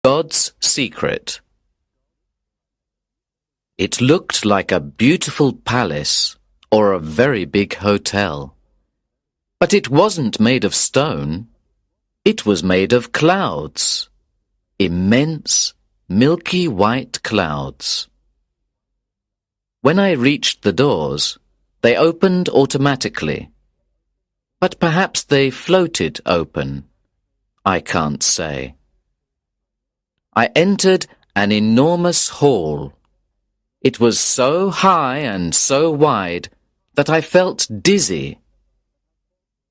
God's secret. It looked like a beautiful palace or a very big hotel. But it wasn't made of stone. It was made of clouds. Immense, milky white clouds. When I reached the doors, they opened automatically. But perhaps they floated open. I can't say. I entered an enormous hall. It was so high and so wide that I felt dizzy.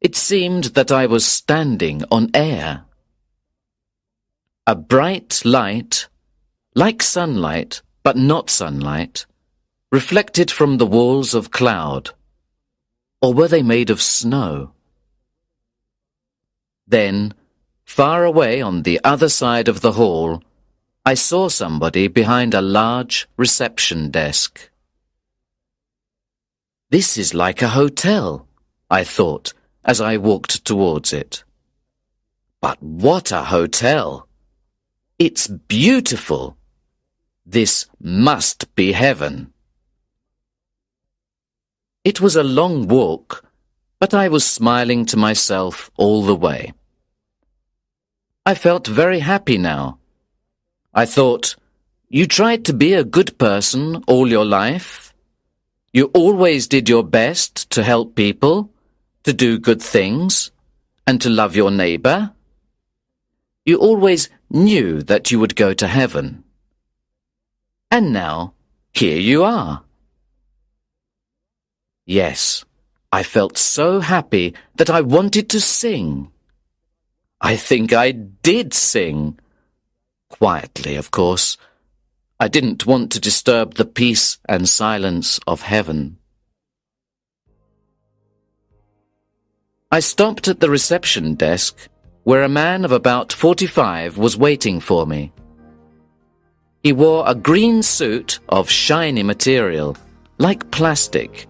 It seemed that I was standing on air. A bright light, like sunlight but not sunlight, reflected from the walls of cloud. Or were they made of snow? Then, far away on the other side of the hall, I saw somebody behind a large reception desk. This is like a hotel, I thought, as I walked towards it. But what a hotel! It's beautiful. This must be heaven. It was a long walk, but I was smiling to myself all the way. I felt very happy now. I thought, you tried to be a good person all your life. You always did your best to help people, to do good things, and to love your neighbor. You always knew that you would go to heaven. And now, here you are. Yes, I felt so happy that I wanted to sing. I think I did sing. Quietly, of course. I didn't want to disturb the peace and silence of heaven. I stopped at the reception desk, where a man of about 45 was waiting for me. He wore a green suit of shiny material, like plastic,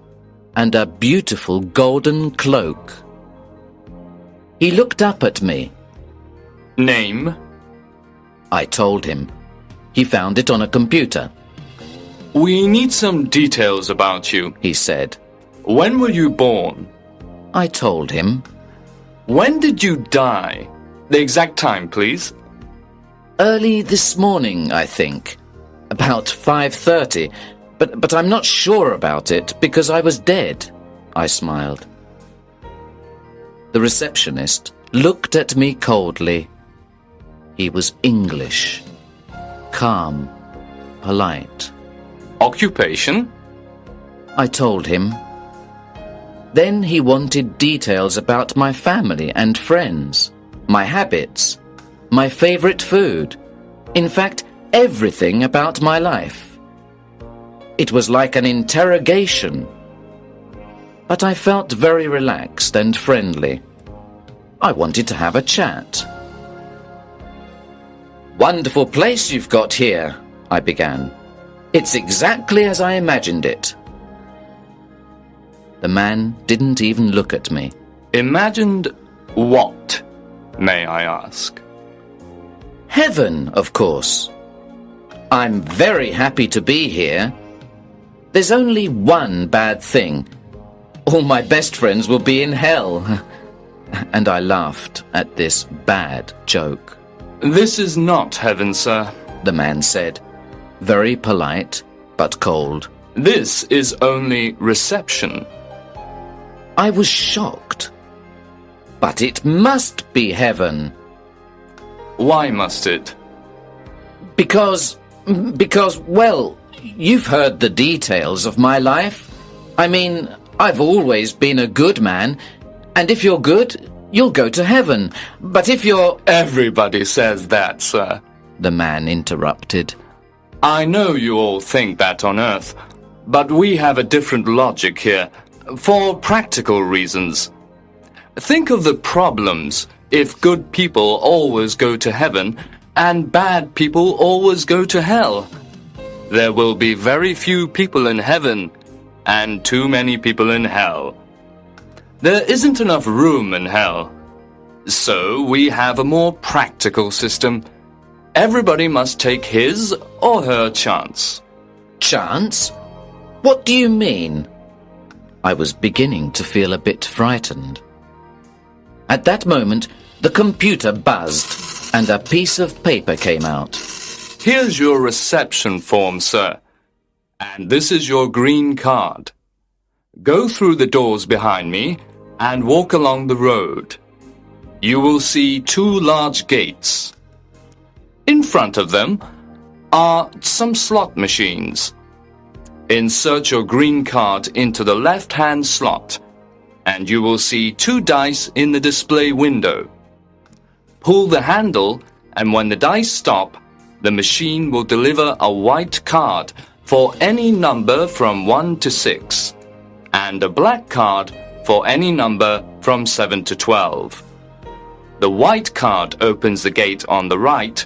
and a beautiful golden cloak. He looked up at me. Name? I told him. He found it on a computer. We need some details about you, he said. When were you born? I told him. When did you die? The exact time, please. Early this morning, I think. About 5:30. But I'm not sure about it because I was dead, I smiled. The receptionist looked at me coldly. He was English. Calm, polite. Occupation? I told him. Then he wanted details about my family and friends, my habits, my favorite food, in fact, everything about my life. It was like an interrogation. But I felt very relaxed and friendly. I wanted to have a chat. Wonderful place you've got here, I began. It's exactly as I imagined it. The man didn't even look at me. Imagined what, may I ask? Heaven, of course. I'm very happy to be here. There's only one bad thing. All my best friends will be in hell. And I laughed at this bad joke. This is not heaven, sir, the man said, very polite but cold. This is only reception. I was shocked. But it must be heaven. Why must it? Because, well, you've heard the details of my life. I mean, I've always been a good man, and if you're good, you'll go to heaven. But if you're... Everybody says that, sir, the man interrupted. I know you all think that on Earth, but we have a different logic here, for practical reasons. Think of the problems if good people always go to heaven and bad people always go to hell. There will be very few people in heaven and too many people in hell. There isn't enough room in hell. So we have a more practical system. Everybody must take his or her chance. Chance? What do you mean? I was beginning to feel a bit frightened. At that moment, the computer buzzed and a piece of paper came out. Here's your reception form, sir. And this is your green card. Go through the doors behind me and walk along the road. You will see two large gates. In front of them are some slot machines. Insert your green card into the left-hand slot, and you will see two dice in the display window. Pull the handle, and when the dice stop, the machine will deliver a white card for any number from 1 to 6, and a black card for any number from 7 to 12. The white card opens the gate on the right,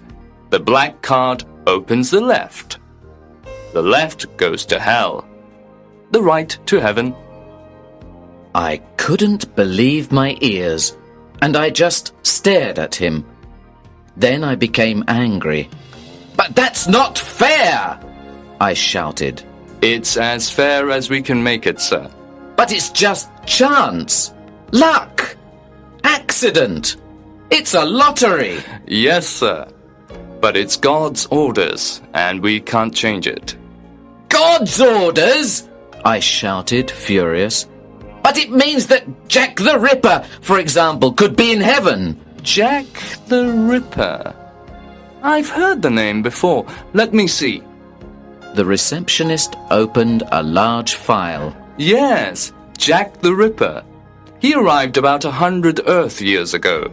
the black card opens the left. The left goes to hell, the right to heaven. I couldn't believe my ears, and I just stared at him. Then I became angry. "But that's not fair!" I shouted. It's as fair as we can make it, sir. "But it's just chance, luck, accident. It's a lottery." Yes, sir. But it's God's orders, and we can't change it. "God's orders!" I shouted, furious. "But it means that Jack the Ripper, for example, could be in heaven." Jack the Ripper. I've heard the name before. Let me see. The receptionist opened a large file. Yes, Jack the Ripper. He arrived about 100 Earth years ago.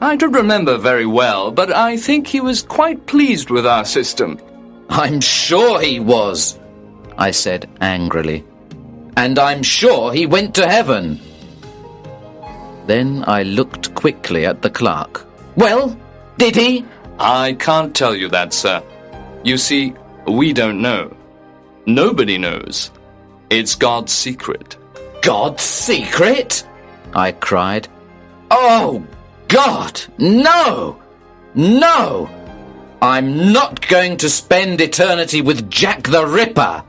I don't remember very well, but I think he was quite pleased with our system. "I'm sure he was," I said angrily. "And I'm sure he went to heaven." Then I looked quickly at the clerk. "Well, did he?" I can't tell you that, sir. You see, we don't know. Nobody knows. It's God's secret. "God's secret?" I cried. "Oh, God, no! No! I'm not going to spend eternity with Jack the Ripper!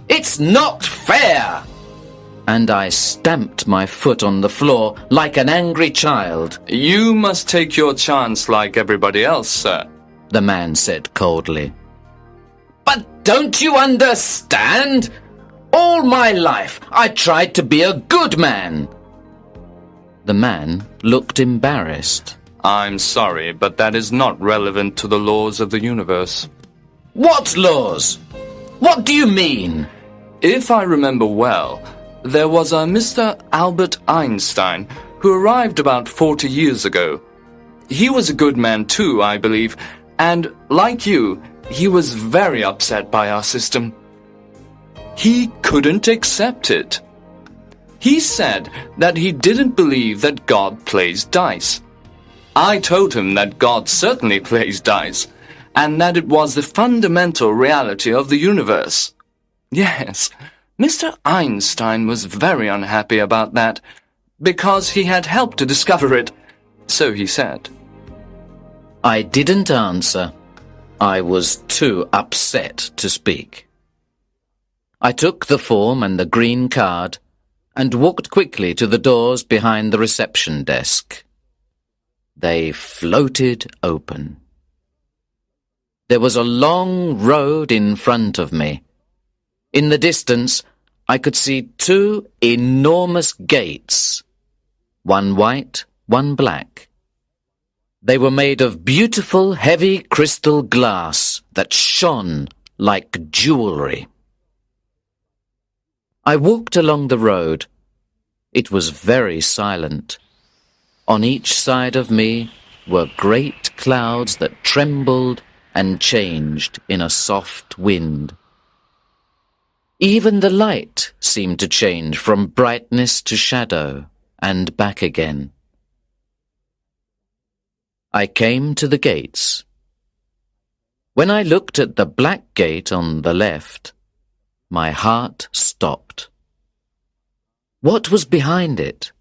It's not fair!" And I stamped my foot on the floor like an angry child. You must take your chance like everybody else, sir, the man said coldly. "But don't you understand? All my life I tried to be a good man." The man looked embarrassed. I'm sorry, but that is not relevant to the laws of the universe. "What laws? What do you mean?" If I remember well, there was a Mr. Albert Einstein who arrived about 40 years ago. He was a good man too, I believe, and like you, he was very upset by our system. He couldn't accept it. He said that he didn't believe that God plays dice. I told him that God certainly plays dice, and that it was the fundamental reality of the universe. Yes, Mr. Einstein was very unhappy about that, because he had helped to discover it, so he said. I didn't answer. I was too upset to speak. I took the form and the green card and walked quickly to the doors behind the reception desk. They floated open. There was a long road in front of me. In the distance, I could see two enormous gates, one white, one black. They were made of beautiful, heavy crystal glass that shone like jewelry. I walked along the road. It was very silent. On each side of me were great clouds that trembled and changed in a soft wind. Even the light seemed to change from brightness to shadow and back again. I came to the gates. When I looked at the black gate on the left, my heart stopped. What was behind it?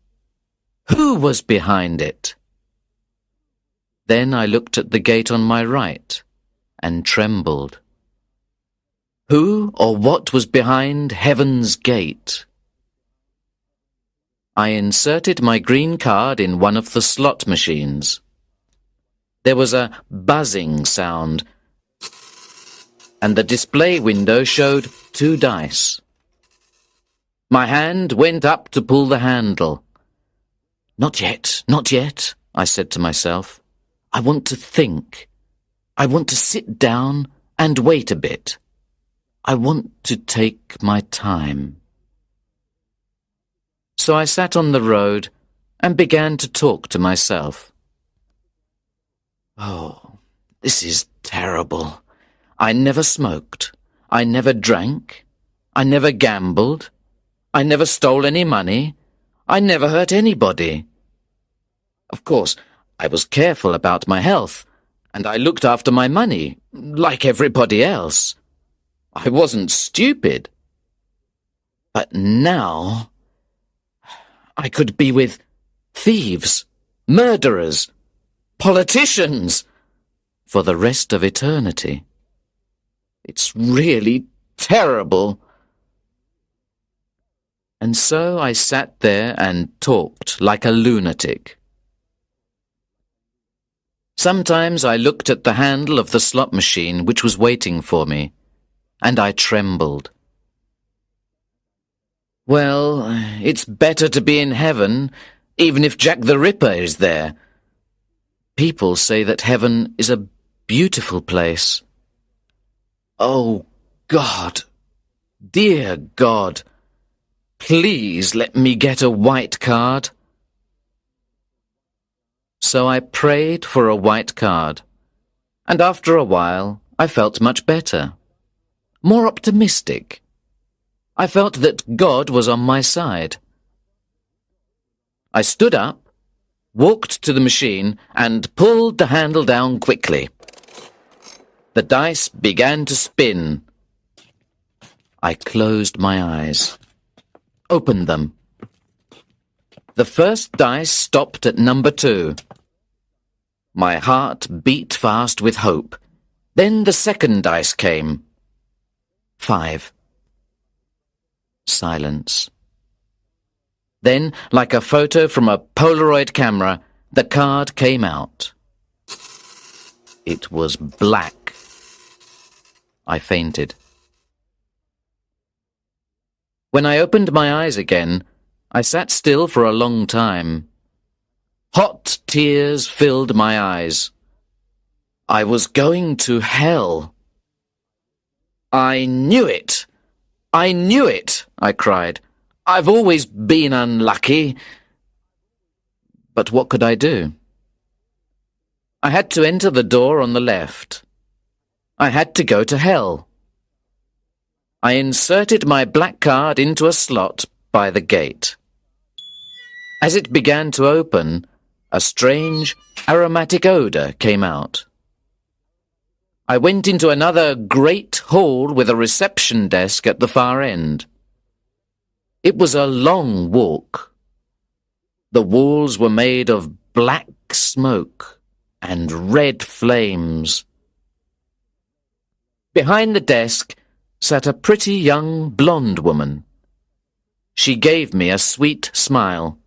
Who was behind it? Then I looked at the gate on my right and trembled. Who or what was behind heaven's gate? I inserted my green card in one of the slot machines. There was a buzzing sound, and the display window showed 2 dice. My hand went up to pull the handle. Not yet, not yet, I said to myself. I want to think. I want to sit down and wait a bit. I want to take my time. So I sat on the road and began to talk to myself. Oh, this is terrible. I never smoked. I never drank. I never gambled. I never stole any money. I never hurt anybody. Of course, I was careful about my health, and I looked after my money, like everybody else. I wasn't stupid. But now I could be with thieves, murderers, politicians for the rest of eternity. It's really terrible. And so I sat there and talked like a lunatic. Sometimes I looked at the handle of the slot machine which was waiting for me, and I trembled. Well, it's better to be in heaven, even if Jack the Ripper is there. People say that heaven is a beautiful place. Oh, God, dear God, please let me get a white card. So I prayed for a white card, and after a while I felt much better, more optimistic. I felt that God was on my side. I stood up, walked to the machine, and pulled the handle down quickly. The dice began to spin. I closed my eyes, opened them. The first dice stopped at number 2. My heart beat fast with hope. Then the second dice came. 5. Silence. Then, like a photo from a Polaroid camera, the card came out. It was black. I fainted. When I opened my eyes again, I sat still for a long time. Hot tears filled my eyes. I was going to hell. I knew it. I knew it, I cried. I've always been unlucky. But what could I do? I had to enter the door on the left. I had to go to hell. I inserted my black card into a slot by the gate. As it began to open, a strange, aromatic odour came out. I went into another great hall with a reception desk at the far end. It was a long walk. The walls were made of black smoke and red flames. Behind the desk sat a pretty young blonde woman. She gave me a sweet smile.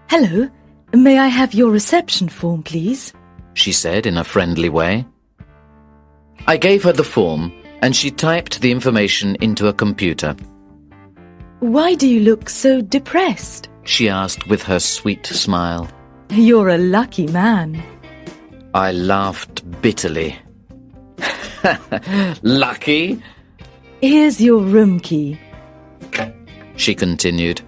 "Hello, may I have your reception form, please?" she said in a friendly way. I gave her the form, and she typed the information into a computer. "Why do you look so depressed?" she asked with her sweet smile. "You're a lucky man." I laughed bitterly. Lucky? "Here's your room key. She continued.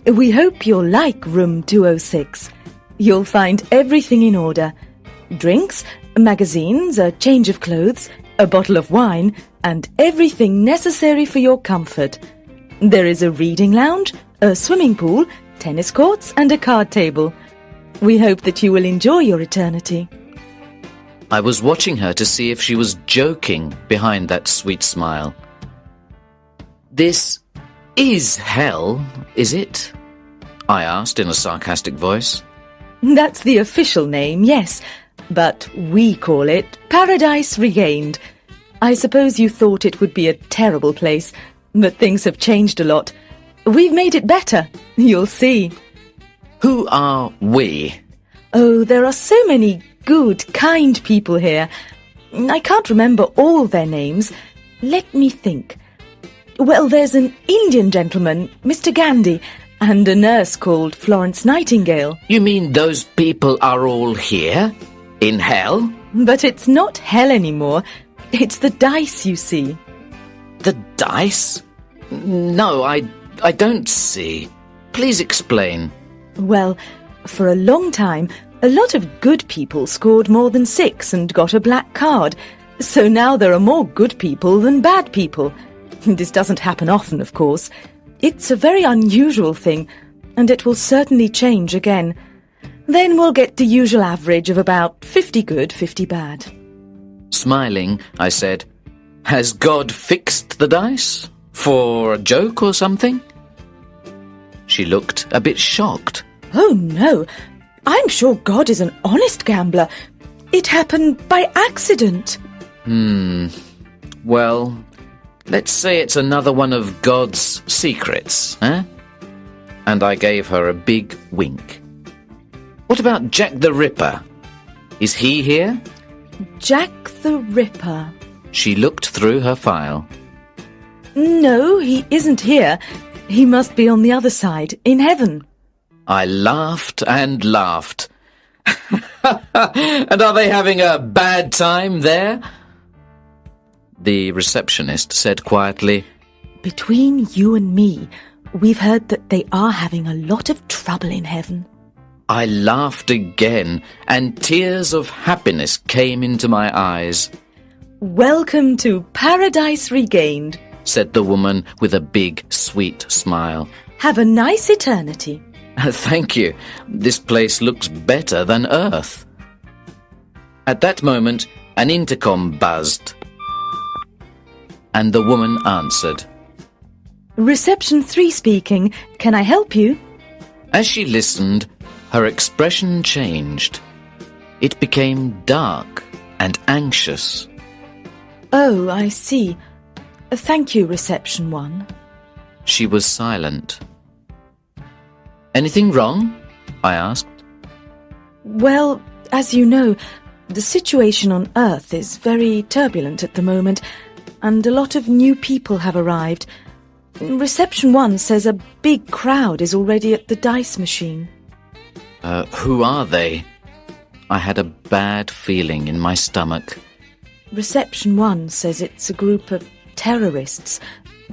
We hope you'll like room 206. You'll find everything in order. Drinks, magazines, a change of clothes, a bottle of wine, and everything necessary for your comfort. There is a reading lounge, a swimming pool, tennis courts, and a card table. We hope that you will enjoy your eternity." I was watching her to see if she was joking behind that sweet smile. "This is hell, is it?" I asked in a sarcastic voice. "That's the official name, yes. but we call it Paradise Regained. I suppose you thought it would be a terrible place, but things have changed a lot. We've made it better. You'll see. Who are we? Oh, there are so many good, kind people here. I can't remember all their names. Let me think. Well, there's an Indian gentleman, Mr. Gandhi, and a nurse called Florence Nightingale. You mean those people are all here? In hell? But it's not hell anymore. It's the dice, you see. The dice? No, I don't see. Please explain. Well, for a long time, a lot of good people scored more than 6 and got a black card. So now there are more good people than bad people. This doesn't happen often, of course. It's a very unusual thing, and it will certainly change again. Then we'll get the usual average of about 50 good, 50 bad. Smiling, I said, "Has God fixed the dice? For a joke or something?" She looked a bit shocked. Oh, no. I'm sure God is an honest gambler. It happened by accident. Well, let's say it's another one of God's secrets, eh? And I gave her a big wink. What about Jack the Ripper? Is he here? Jack the Ripper. She looked through her file. No, he isn't here. He must be on the other side, in heaven. I laughed and laughed. And are they having a bad time there? The receptionist said quietly, Between you and me, we've heard that they are having a lot of trouble in heaven. I laughed again, and tears of happiness came into my eyes. Welcome to Paradise Regained, said the woman with a big, sweet smile. Have a nice eternity. Thank you. This place looks better than Earth. At that moment, an intercom buzzed, and the woman answered. Reception 3 speaking. Can I help you? As she listened, her expression changed. It became dark and anxious. Oh, I see. Thank you, Reception 1. She was silent. Anything wrong? I asked. Well, as you know, the situation on Earth is very turbulent at the moment, and a lot of new people have arrived. Reception 1 says a big crowd is already at the dice machine. Who are they? I had a bad feeling in my stomach. Reception 1 says it's a group of terrorists,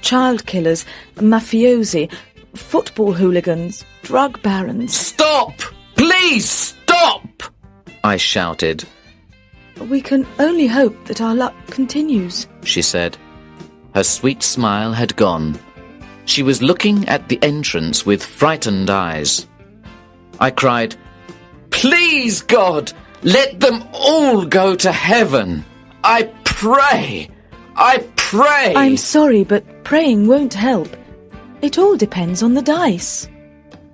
child killers, mafiosi, football hooligans, drug barons. Stop! Please stop! I shouted. We can only hope that our luck continues, she said. Her sweet smile had gone. She was looking at the entrance with frightened eyes. I cried, Please, God, let them all go to heaven. I pray! I pray! I'm sorry, but praying won't help. It all depends on the dice.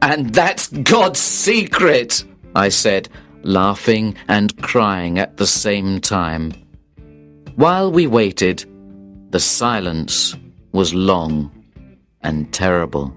And that's God's secret, I said, laughing and crying at the same time. While we waited, the silence was long and terrible.